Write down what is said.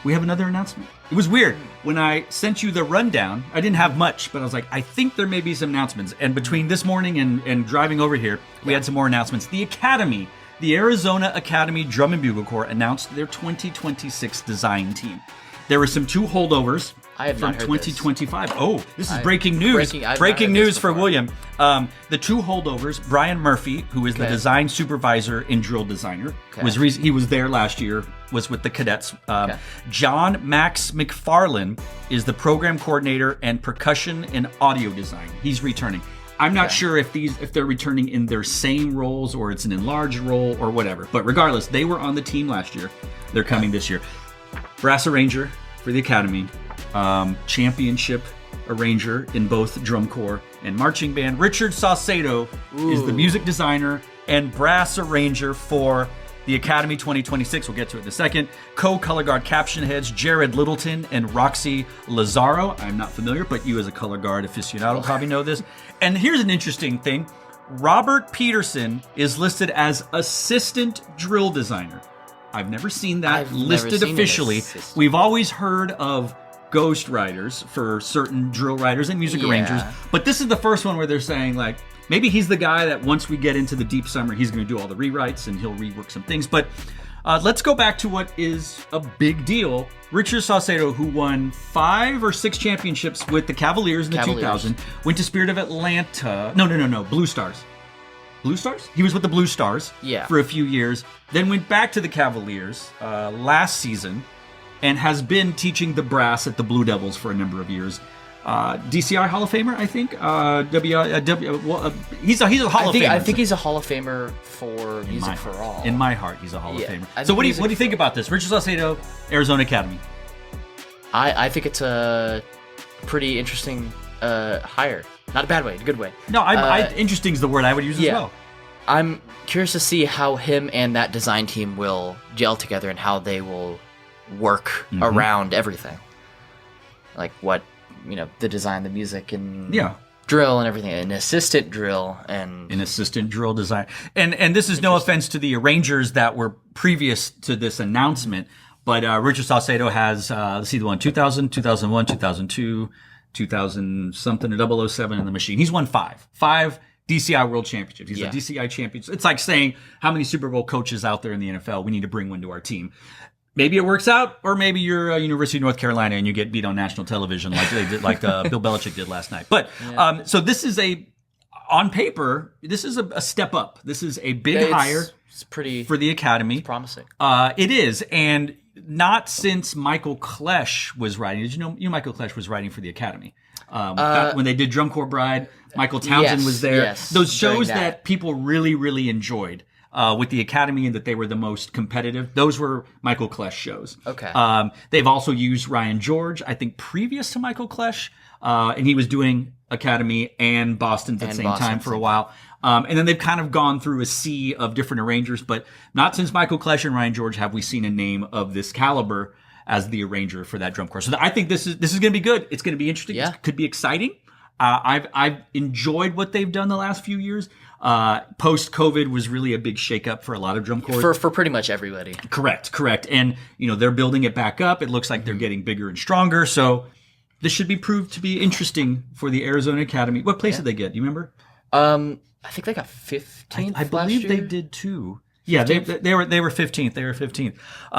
we have another announcement. It was weird. When I sent you the rundown, I didn't have much, but I was like, I think there may be some announcements. And between this morning and driving over here, we had some more announcements. The Academy, the Arizona Academy Drum and Bugle Corps, announced their 2026 design team. There were some 2 holdovers from 2025. Oh, this is breaking news. Breaking news for William. The 2 holdovers, Brian Murphy, who is the design supervisor and drill designer, he was there last year, was with the cadets. John Max McFarlane is the program coordinator and percussion and audio design. He's returning. I'm not sure if they're returning in their same roles or it's an enlarged role or whatever. But regardless, they were on the team last year. They're coming this year. Brass arranger for the Academy, championship arranger in both drum corps and marching band. Richard Saucedo is the music designer and brass arranger for the Academy 2026. We'll get to it in a second. Co-color guard caption heads Jared Littleton and Roxy Lazaro. I'm not familiar, but you as a color guard aficionado probably know this. And here's an interesting thing. Robert Peterson is listed as assistant drill designer. I've never seen that listed officially. We've always heard of ghost writers for certain drill writers and music arrangers, but this is the first one where they're saying, like, maybe he's the guy that once we get into the deep summer, he's going to do all the rewrites and he'll rework some things. But let's go back to what is a big deal. Richard Saucedo, who won 5 or 6 championships with the Cavaliers in the 2000, went to Spirit of Atlanta. No, Blue Stars. Blue Stars? He was with the Blue Stars for a few years, then went back to the Cavaliers last season and has been teaching the brass at the Blue Devils for a number of years. DCI Hall of Famer, I think. He's a Hall of Famer. I think he's a Hall of Famer for Music for All. In my heart, he's a Hall of Famer. So what do you think about this? Richard Saucedo, Arizona Academy. I think it's a pretty interesting hire. Not a bad way, a good way. No, interesting is the word I would use as well. I'm curious to see how him and that design team will gel together and how they will work around everything. Like what, the design, the music, and drill and everything. An assistant drill design. And this is no offense to the arrangers that were previous to this announcement, but Richard Saucedo has, let's see the one, 2000, 2001, 2002, 2000 something, 007 in the machine. He's won 5 DCI World Championships. He's a DCI champion. It's like saying how many Super Bowl coaches out there in the NFL, we need to bring one to our team. Maybe it works out, or maybe you're University of North Carolina and you get beat on national television like they did, like Bill Belichick did last night. But so this is on paper, this is a step up. This is a big hire. It's pretty for the Academy. It's promising. It is, and not since Michael Klesch was writing. Did you know Michael Klesch was writing for the Academy? When they did Drum Corps Bride, Michael Townsend was there. Yes, those shows that people really, really enjoyed with the Academy and that they were the most competitive, those were Michael Klesch shows. Okay. They've also used Ryan George, I think, previous to Michael Klesch, and he was doing Academy and Boston's at the same time for a while. And then they've kind of gone through a sea of different arrangers, but not since Michael Klesch and Ryan George have we seen a name of this caliber as the arranger for that drum corps. So I think this is going to be good. It's going to be interesting. Yeah. It could be exciting. I've enjoyed what they've done the last few years. Post-COVID was really a big shakeup for a lot of drum corps. For pretty much everybody. Correct. And, they're building it back up. It looks like they're getting bigger and stronger. So this should be proved to be interesting for the Arizona Academy. What place did they get? Do you remember? I think they got 15th. I believe they did too. Yeah, they were 15th. They were 15th.